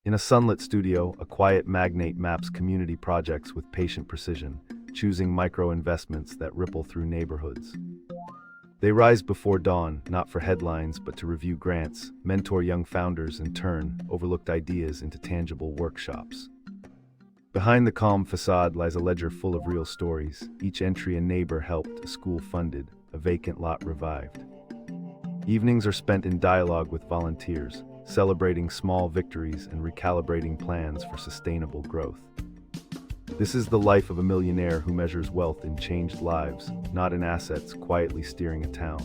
In a sunlit studio, a quiet magnate maps community projects with patient precision, choosing micro-investments that ripple through neighborhoods. They rise before dawn, not for headlines, but to review grants, mentor young founders, and turn overlooked ideas into tangible workshops. Behind the calm facade lies a ledger full of real stories. Each entry a neighbor helped, a school funded, a vacant lot revived. Evenings are spent in dialogue with volunteers, celebrating small victories and recalibrating plans for sustainable growth. This is the life of a millionaire who measures wealth in changed lives, not in assets, quietly steering a town.